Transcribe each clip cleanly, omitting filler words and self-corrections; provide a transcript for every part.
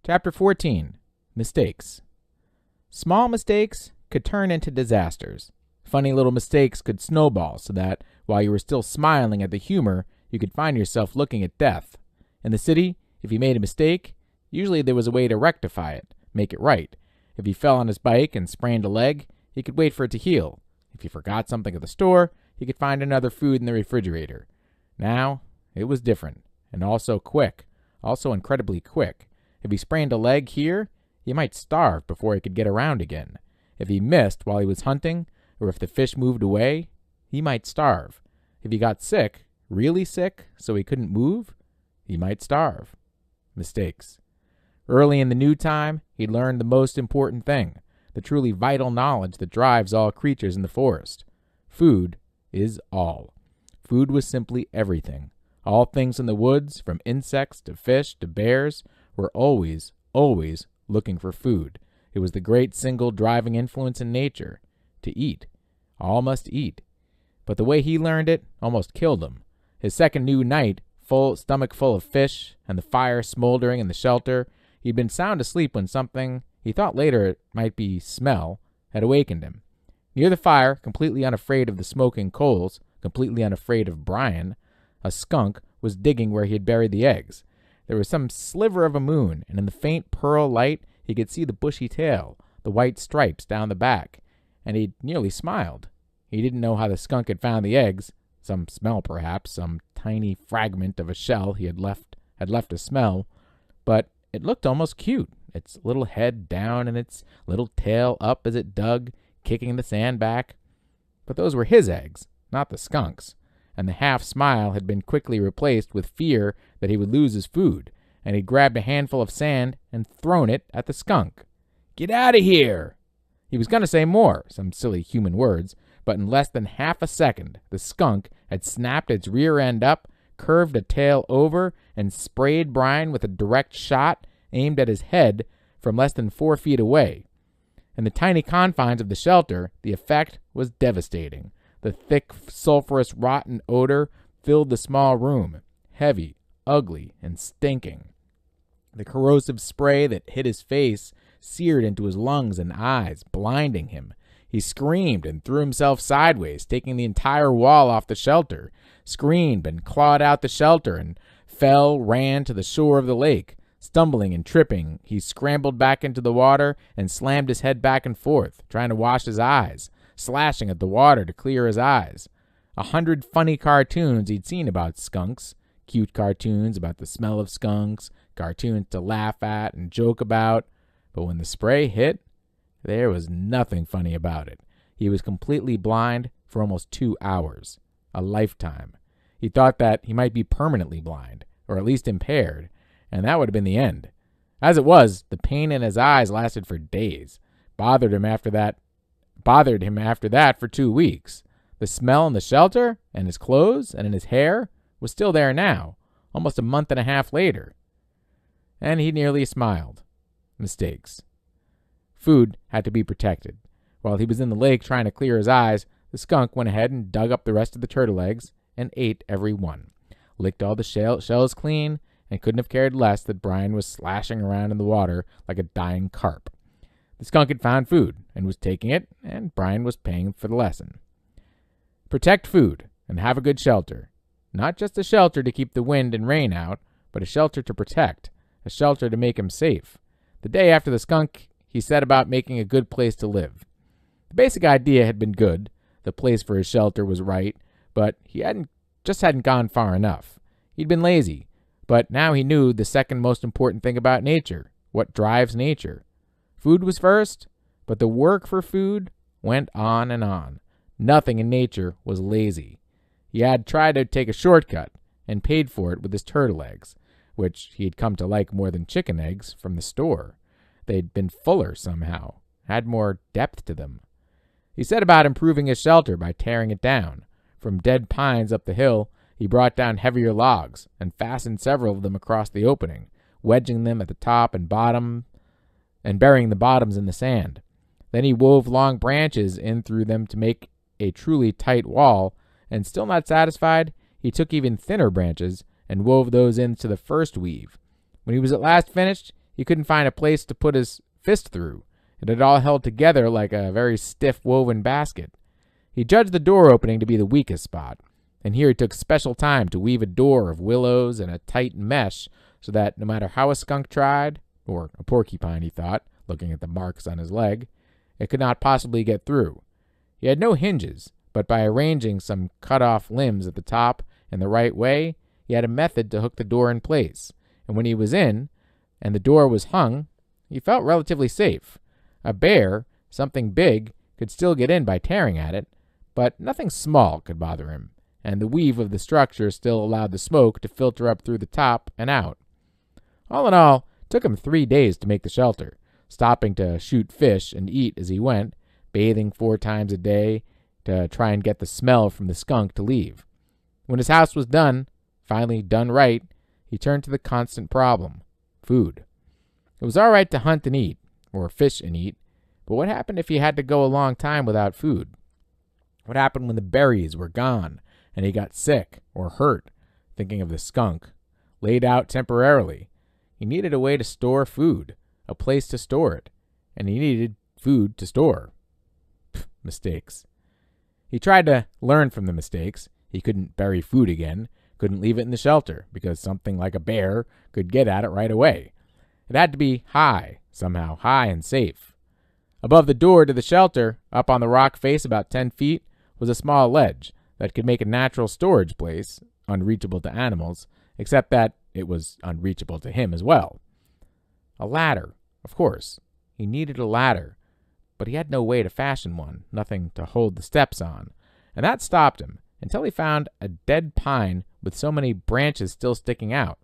Chapter 14. Mistakes. Small mistakes could turn into disasters. Funny little mistakes could snowball so that, while you were still smiling at the humor, you could find yourself looking at death. In the city, if you made a mistake, usually there was a way to rectify it, make it right. If he fell on his bike and sprained a leg, he could wait for it to heal. If he forgot something at the store, he could find another food in the refrigerator. Now, it was different, and also quick, also incredibly quick. If he sprained a leg here, he might starve before he could get around again. If he missed while he was hunting, or if the fish moved away, he might starve. If he got sick, really sick, so he couldn't move, he might starve. Mistakes. Early in the new time, he learned the most important thing, the truly vital knowledge that drives all creatures in the forest. Food is all. Food was simply everything. All things in the woods, from insects to fish to bears, were always looking for food. It was the great single driving influence in nature. To eat. All must eat. But the way he learned it almost killed him. His second new night, stomach full of fish, and the fire smoldering in the shelter, he'd been sound asleep when something he thought later it might be smell had awakened him. Near the fire, completely unafraid of the smoking coals, completely unafraid of Brian, a skunk was digging where he had buried the eggs. There was some sliver of a moon, and in the faint pearl light he could see the bushy tail, the white stripes down the back, and he nearly smiled. He didn't know how the skunk had found the eggs, some smell perhaps, some tiny fragment of a shell he had left a smell, but it looked almost cute, its little head down and its little tail up as it dug, kicking the sand back. But those were his eggs, not the skunk's, and the half-smile had been quickly replaced with fear that he would lose his food, and he grabbed a handful of sand and thrown it at the skunk. "Get out of here!" He was going to say more, some silly human words, but in less than half a second, the skunk had snapped its rear end up, curved a tail over, and sprayed Brian with a direct shot aimed at his head from less than 4 feet away. In the tiny confines of the shelter, the effect was devastating. The thick, sulphurous, rotten odor filled the small room, heavy, ugly, and stinking. The corrosive spray that hit his face seared into his lungs and eyes, blinding him. He screamed and threw himself sideways, taking the entire wall off the shelter, screamed and clawed out the shelter, and ran to the shore of the lake. Stumbling and tripping, he scrambled back into the water and slammed his head back and forth, trying to wash his eyes, slashing at the water to clear his eyes. 100 funny cartoons he'd seen about skunks, cute cartoons about the smell of skunks, cartoons to laugh at and joke about, but when the spray hit, there was nothing funny about it. He was completely blind for almost 2 hours, a lifetime. He thought that he might be permanently blind, or at least impaired, and that would have been the end. As it was, the pain in his eyes lasted for days, bothered him after that for 2 weeks. The smell in the shelter, and his clothes, and in his hair was still there now, almost a month and a half later. And he nearly smiled. Mistakes. Food had to be protected. While he was in the lake trying to clear his eyes, the skunk went ahead and dug up the rest of the turtle eggs and ate every one, licked all the shells clean, and couldn't have cared less that Brian was slashing around in the water like a dying carp. The skunk had found food and was taking it, and Brian was paying for the lesson. Protect food and have a good shelter. Not just a shelter to keep the wind and rain out, but a shelter to protect, a shelter to make him safe. The day after the skunk, he set about making a good place to live. The basic idea had been good, the place for his shelter was right, but he hadn't gone far enough. He'd been lazy, but now he knew the second most important thing about nature, what drives nature. Food was first, but the work for food went on and on. Nothing in nature was lazy. He had tried to take a shortcut and paid for it with his turtle eggs, which he had come to like more than chicken eggs from the store. They'd been fuller somehow, had more depth to them. He set about improving his shelter by tearing it down. From dead pines up the hill, he brought down heavier logs and fastened several of them across the opening, wedging them at the top and bottom and burying the bottoms in the sand. Then he wove long branches in through them to make a truly tight wall, and still not satisfied, he took even thinner branches and wove those into the first weave. When he was at last finished, he He couldn't find a place to put his fist through. It had all held together like a very stiff woven basket. He judged the door opening to be the weakest spot, and here he took special time to weave a door of willows and a tight mesh so that no matter how a skunk tried, or a porcupine, he thought, looking at the marks on his leg, it could not possibly get through. He had no hinges, but by arranging some cut-off limbs at the top in the right way, he had a method to hook the door in place, and when he was in, and the door was hung, he felt relatively safe. A bear, something big, could still get in by tearing at it, but nothing small could bother him, and the weave of the structure still allowed the smoke to filter up through the top and out. All in all, it took him 3 days to make the shelter, stopping to shoot fish and eat as he went, bathing 4 times a day to try and get the smell from the skunk to leave. When his house was done, finally done right, he turned to the constant problem: food. It was all right to hunt and eat, or fish and eat, but what happened if he had to go a long time without food? What happened when the berries were gone and he got sick or hurt? Thinking of the skunk, laid out temporarily. He needed a way to store food, a place to store it, and he needed food to store. Mistakes. He tried to learn from the mistakes. He couldn't bury food again, couldn't leave it in the shelter, because something like a bear could get at it right away. It had to be high, somehow, high and safe. Above the door to the shelter, up on the rock face about 10 feet, was a small ledge that could make a natural storage place, unreachable to animals, except that it was unreachable to him as well. A ladder, of course. He needed a ladder, but he had no way to fashion one, nothing to hold the steps on, and that stopped him until he found a dead pine with so many branches still sticking out.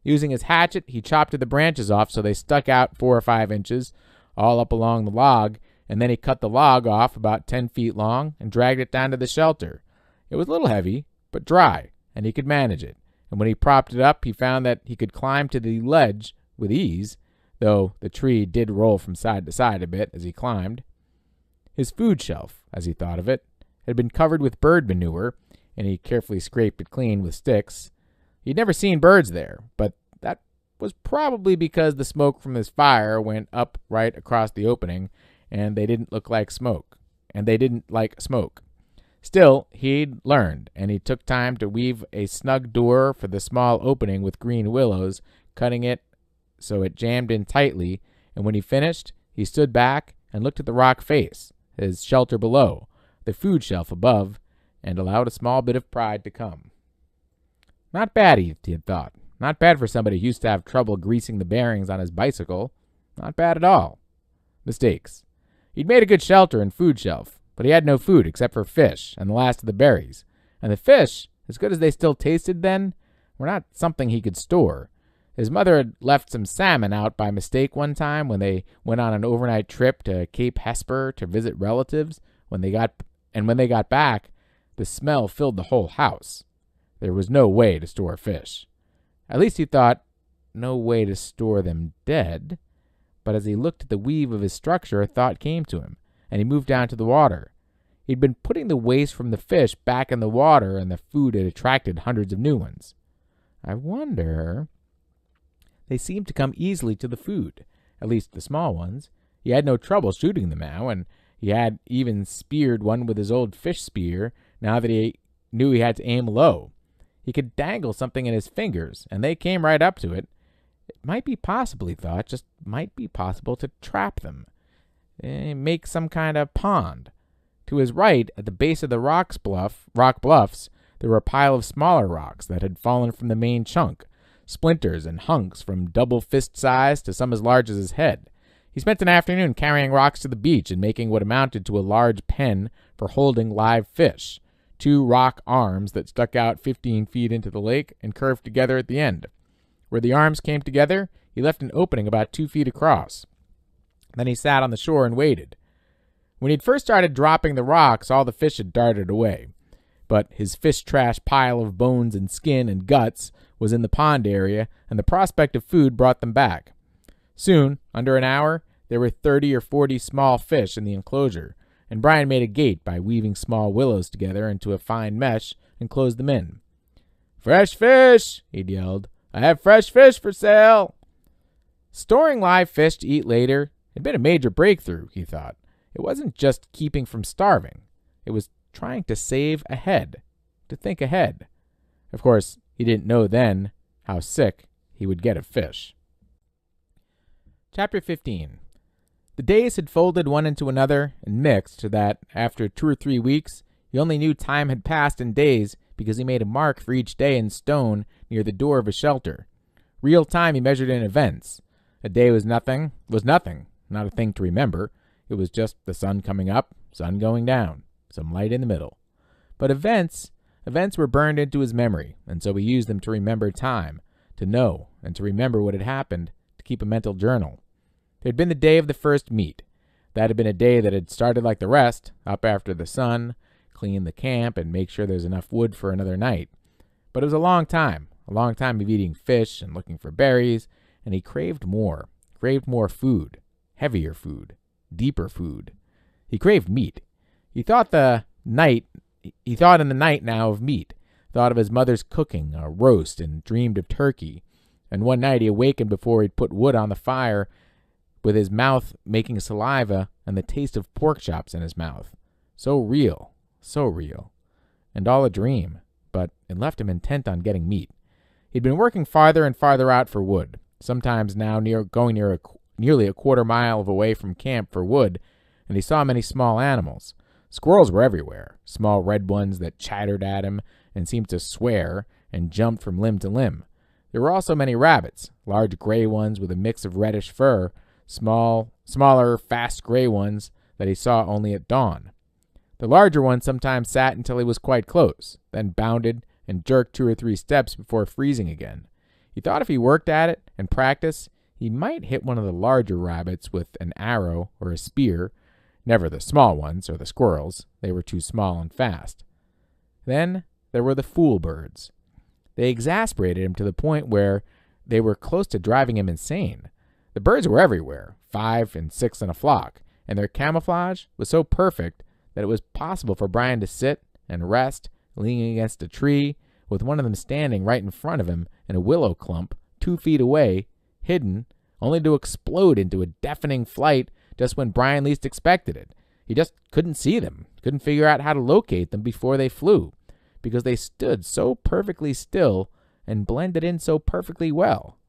Using his hatchet, he chopped the branches off so they stuck out 4 or 5 inches, all up along the log, and then he cut the log off about 10 feet long and dragged it down to the shelter. It was a little heavy, but dry, and he could manage it, and when he propped it up, he found that he could climb to the ledge with ease, though the tree did roll from side to side a bit as he climbed. His food shelf, as he thought of it, had been covered with bird manure, and he carefully scraped it clean with sticks. He'd never seen birds there, but that was probably because the smoke from his fire went up right across the opening, and they didn't like smoke. Still, he'd learned, and he took time to weave a snug door for the small opening with green willows, cutting it so it jammed in tightly, and when he finished, he stood back and looked at the rock face, his shelter below, the food shelf above, and allowed a small bit of pride to come. Not bad, he had thought. Not bad for somebody who used to have trouble greasing the bearings on his bicycle. Not bad at all. Mistakes. He'd made a good shelter and food shelf, but he had no food except for fish and the last of the berries. And the fish, as good as they still tasted then, were not something he could store. His mother had left some salmon out by mistake one time when they went on an overnight trip to Cape Hesper to visit relatives. When they got back, the smell filled the whole house. There was no way to store fish. At least he thought, no way to store them dead. But as he looked at the weave of his structure, a thought came to him, and he moved down to the water. He'd been putting the waste from the fish back in the water, and the food had attracted hundreds of new ones. I wonder... They seemed to come easily to the food, at least the small ones. He had no trouble shooting them now, and he had even speared one with his old fish spear, now that he knew he had to aim low. He could dangle something in his fingers, and they came right up to it. It might be possible, he thought, just might be possible to trap them. Make some kind of pond. To his right, at the base of the rock bluffs, there were a pile of smaller rocks that had fallen from the main chunk, splinters and hunks from double fist size to some as large as his head. He spent an afternoon carrying rocks to the beach and making what amounted to a large pen for holding live fish, 2 rock arms that stuck out 15 feet into the lake and curved together at the end. Where the arms came together, he left an opening about 2 feet across. Then he sat on the shore and waited. When he'd first started dropping the rocks, all the fish had darted away. But his fish trash pile of bones and skin and guts was in the pond area, and the prospect of food brought them back. Soon, under an hour, there were 30 or 40 small fish in the enclosure, and Brian made a gate by weaving small willows together into a fine mesh and closed them in. "Fresh fish!" he'd yelled. "I have fresh fish for sale!" Storing live fish to eat later had been a major breakthrough, he thought. It wasn't just keeping from starving. It was trying to save ahead, to think ahead. Of course, he didn't know then how sick he would get of fish. Chapter 15. The days had folded one into another and mixed so that, after 2 or 3 weeks, he only knew time had passed in days because he made a mark for each day in stone near the door of his shelter. Real time he measured in events. A day was nothing, not a thing to remember. It was just the sun coming up, sun going down, some light in the middle. But events were burned into his memory, and so he used them to remember time, to know, and to remember what had happened, to keep a mental journal. There had been the day of the first meet. That had been a day that had started like the rest, up after the sun, clean the camp, and make sure there's enough wood for another night. But it was a long time of eating fish and looking for berries, and he craved more food, heavier food, deeper food. He craved meat. He thought in the night now of meat, thought of his mother's cooking a roast and dreamed of turkey. And one night he awakened before he'd put wood on the fire with his mouth making saliva and the taste of pork chops in his mouth. So real. And all a dream, but it left him intent on getting meat. He'd been working farther and farther out for wood, sometimes now nearly a quarter mile away from camp for wood, and he saw many small animals. Squirrels were everywhere, small red ones that chattered at him and seemed to swear and jumped from limb to limb. There were also many rabbits, large gray ones with a mix of reddish fur, smaller, fast gray ones that he saw only at dawn. The larger ones sometimes sat until he was quite close, then bounded and jerked 2 or 3 steps before freezing again. He thought if he worked at it and practiced, he might hit one of the larger rabbits with an arrow or a spear, never the small ones or the squirrels. They were too small and fast. Then there were the foolbirds. They exasperated him to the point where they were close to driving him insane. The birds were everywhere, 5 and 6 in a flock, and their camouflage was so perfect that it was possible for Brian to sit and rest, leaning against a tree, with one of them standing right in front of him in a willow clump 2 feet away, hidden, only to explode into a deafening flight just when Brian least expected it. He just couldn't see them, couldn't figure out how to locate them before they flew, because they stood so perfectly still and blended in so perfectly well.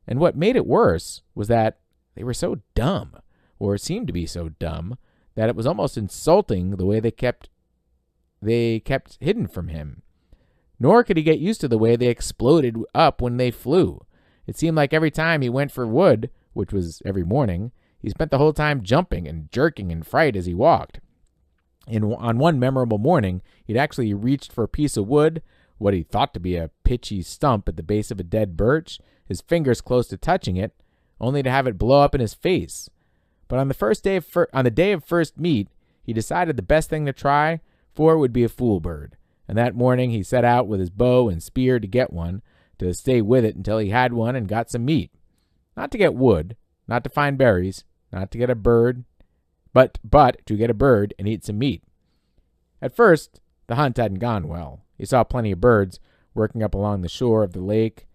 And what made it worse was that they were so dumb, or seemed to be so dumb, that it was almost insulting the way they kept hidden from him. Nor could he get used to the way they exploded up when they flew. It seemed like every time he went for wood, which was every morning, he spent the whole time jumping and jerking in fright as he walked. On one memorable morning, he'd actually reached for a piece of wood, what he thought to be a pitchy stump at the base of a dead birch, his fingers close to touching it, only to have it blow up in his face. But on the day of first meet, he decided the best thing to try for would be a foolbird. And that morning he set out with his bow and spear to get one, to stay with it until he had one and got some meat. Not to get wood, not to find berries, not to get a bird, but to get a bird and eat some meat. At first, the hunt hadn't gone well. He saw plenty of birds working up along the shore of the lake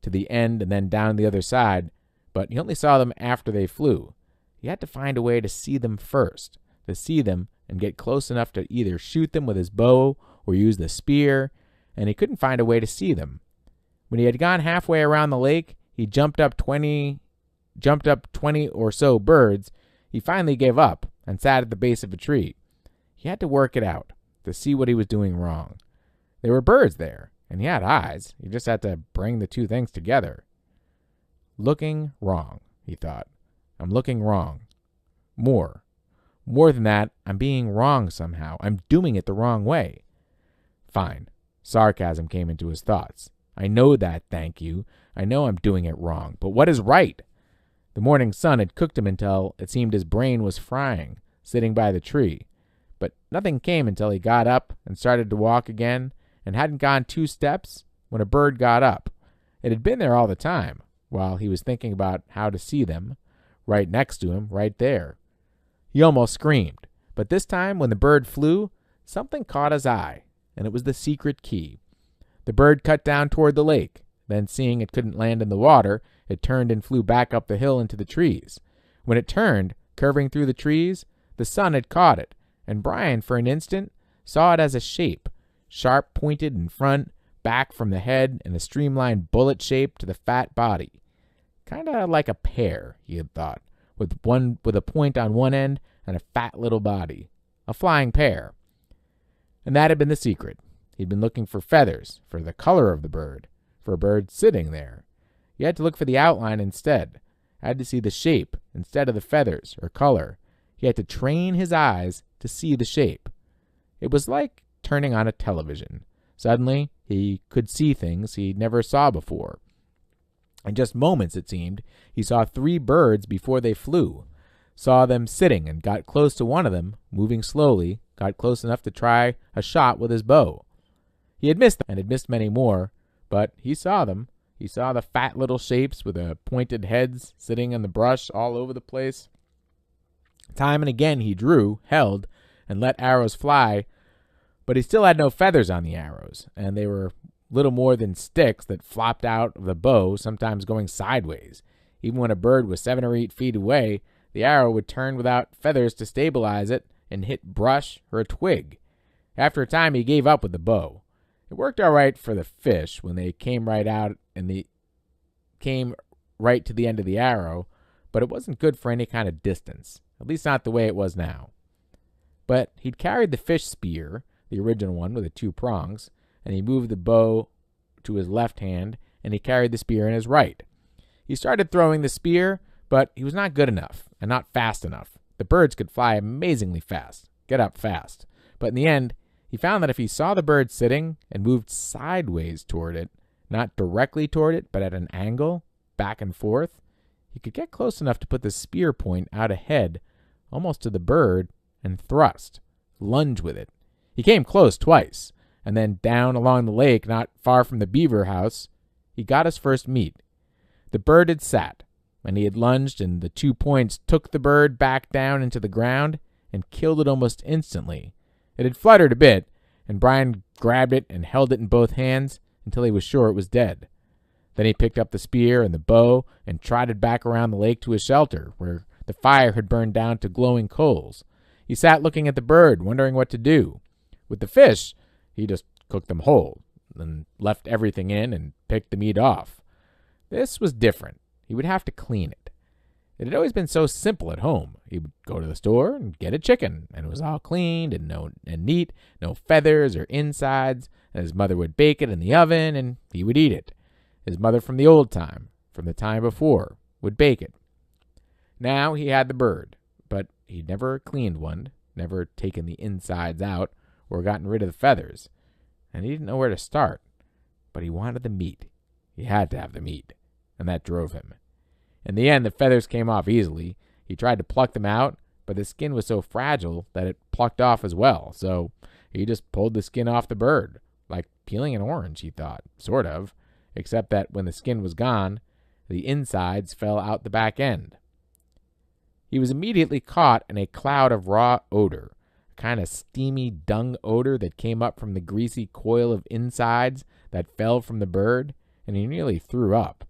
to the end and then down the other side, but he only saw them after they flew. He had to find a way to see them first, to see them and get close enough to either shoot them with his bow or use the spear, and he couldn't find a way to see them. When he had gone halfway around the lake, he jumped up 20 or so birds. He finally gave up and sat at the base of a tree. He had to work it out, to see what he was doing wrong. There were birds there, and he had eyes. He just had to bring the 2 things together. Looking wrong, he thought. I'm looking wrong. More than that, I'm being wrong somehow. I'm doing it the wrong way. Fine. Sarcasm came into his thoughts. I know that, thank you. I know I'm doing it wrong. But what is right? The morning sun had cooked him until it seemed his brain was frying, sitting by the tree. But nothing came until he got up and started to walk again, and hadn't gone 2 steps when a bird got up. It had been there all the time, while he was thinking about how to see them, right next to him, right there. He almost screamed, but this time when the bird flew, something caught his eye, and it was the secret key. The bird cut down toward the lake, then seeing it couldn't land in the water, it turned and flew back up the hill into the trees. When it turned, curving through the trees, the sun had caught it, and Brian, for an instant, saw it as a shape, sharp pointed in front, back from the head, and a streamlined bullet shape to the fat body. Kinda like a pear, he had thought, with a point on one end and a fat little body. A flying pear. And that had been the secret. He'd been looking for feathers, for the color of the bird, for a bird sitting there. He had to look for the outline instead. Had to see the shape instead of the feathers or color. He had to train his eyes to see the shape. It was like turning on a television. Suddenly, he could see things he never saw before. In just moments, it seemed, he saw 3 birds before they flew. Saw them sitting and got close to one of them, moving slowly, got close enough to try a shot with his bow. He had missed them and had missed many more, but he saw them. He saw the fat little shapes with the pointed heads sitting in the brush all over the place. Time and again he drew, held, and let arrows fly, but he still had no feathers on the arrows, and they were little more than sticks that flopped out of the bow, sometimes going sideways. Even when a bird was 7 or 8 feet away, the arrow would turn without feathers to stabilize it and hit brush or a twig. After a time, he gave up with the bow. It worked all right for the fish when they came right out and they came right to the end of the arrow, but it wasn't good for any kind of distance, at least not the way it was now. But he'd carried the fish spear, the original one with the 2 prongs, and he moved the bow to his left hand, and he carried the spear in his right. He started throwing the spear, but he was not good enough and not fast enough. The birds could fly amazingly fast, get up fast, but in the end, he found that if he saw the bird sitting and moved sideways toward it, not directly toward it, but at an angle, back and forth, he could get close enough to put the spear point out ahead, almost to the bird, and thrust, lunge with it. He came close twice, and then down along the lake, not far from the beaver house, he got his first meat. The bird had sat, and he had lunged, and the 2 points took the bird back down into the ground and killed it almost instantly. It had fluttered a bit, and Brian grabbed it and held it in both hands until he was sure it was dead. Then he picked up the spear and the bow and trotted back around the lake to his shelter, where the fire had burned down to glowing coals. He sat looking at the bird, wondering what to do. With the fish, he just cooked them whole, and left everything in and picked the meat off. This was different. He would have to clean it. It had always been so simple at home. He would go to the store and get a chicken, and it was all cleaned and neat, no feathers or insides, and his mother would bake it in the oven, and he would eat it. His mother from the old time, from the time before, would bake it. Now he had the bird, but he'd never cleaned one, never taken the insides out, or gotten rid of the feathers, and he didn't know where to start. But he wanted the meat. He had to have the meat, and that drove him. In the end, the feathers came off easily. He tried to pluck them out, but the skin was so fragile that it plucked off as well, so he just pulled the skin off the bird, like peeling an orange, he thought, sort of, except that when the skin was gone, the insides fell out the back end. He was immediately caught in a cloud of raw odor, a kind of steamy dung odor that came up from the greasy coil of insides that fell from the bird, and he nearly threw up.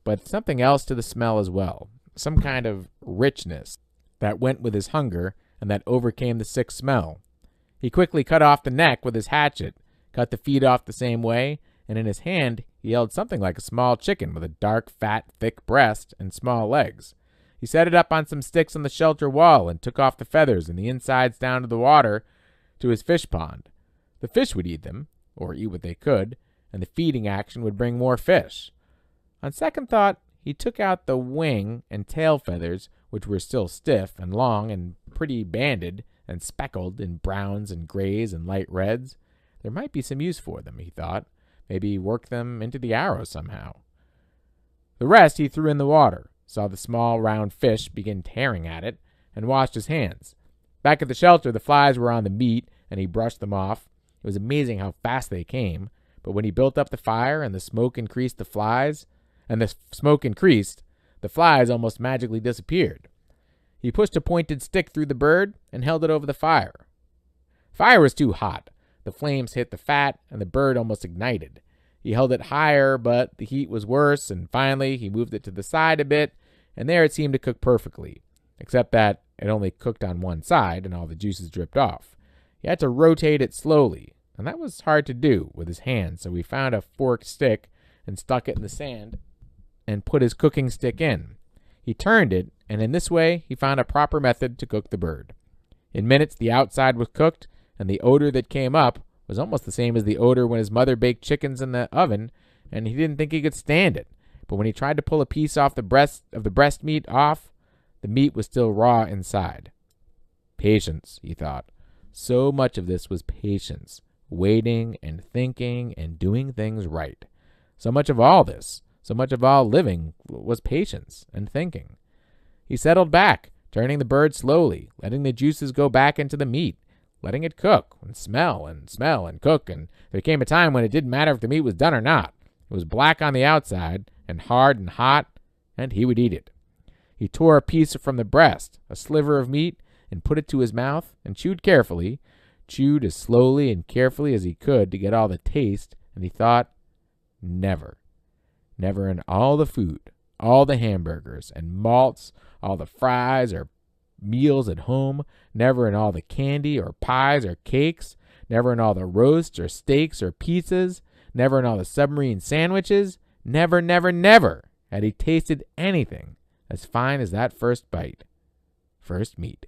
But something else to the smell as well, some kind of richness that went with his hunger and that overcame the sick smell. He quickly cut off the neck with his hatchet, cut the feet off the same way, and in his hand he held something like a small chicken with a dark, fat, thick breast and small legs. He set it up on some sticks on the shelter wall and took off the feathers and the insides down to the water to his fish pond. The fish would eat them, or eat what they could, and the feeding action would bring more fish. On second thought, he took out the wing and tail feathers, which were still stiff and long and pretty banded and speckled in browns and grays and light reds. There might be some use for them, he thought. Maybe work them into the arrow somehow. The rest he threw in the water, saw the small round fish begin tearing at it, and washed his hands. Back at the shelter, the flies were on the meat, and he brushed them off. It was amazing how fast they came, but when he built up the fire and the smoke increased, the flies almost magically disappeared. He pushed a pointed stick through the bird and held it over the fire. Fire was too hot. The flames hit the fat, and the bird almost ignited. He held it higher, but the heat was worse, and finally he moved it to the side a bit, and there it seemed to cook perfectly, except that it only cooked on one side and all the juices dripped off. He had to rotate it slowly, and that was hard to do with his hands, so he found a forked stick and stuck it in the sand and put his cooking stick in. He turned it, and in this way he found a proper method to cook the bird. In minutes the outside was cooked, and the odor that came up was almost the same as the odor when his mother baked chickens in the oven, and he didn't think he could stand it. But when he tried to pull a piece off the breast meat off, the meat was still raw inside. Patience, he thought. So much of this was patience, waiting and thinking and doing things right. So much of all this, so much of all living was patience and thinking. He settled back, turning the bird slowly, letting the juices go back into the meat, letting it cook and smell and cook, and there came a time when it didn't matter if the meat was done or not. It was black on the outside and hard and hot, and he would eat it. He tore a piece from the breast, a sliver of meat, and put it to his mouth and chewed carefully, chewed as slowly and carefully as he could to get all the taste, and he thought, never in all the food, all the hamburgers and malts, all the fries or meals at home, never in all the candy or pies or cakes, never in all the roasts or steaks or pizzas, never in all the submarine sandwiches, never had he tasted anything as fine as that first bite, first meat.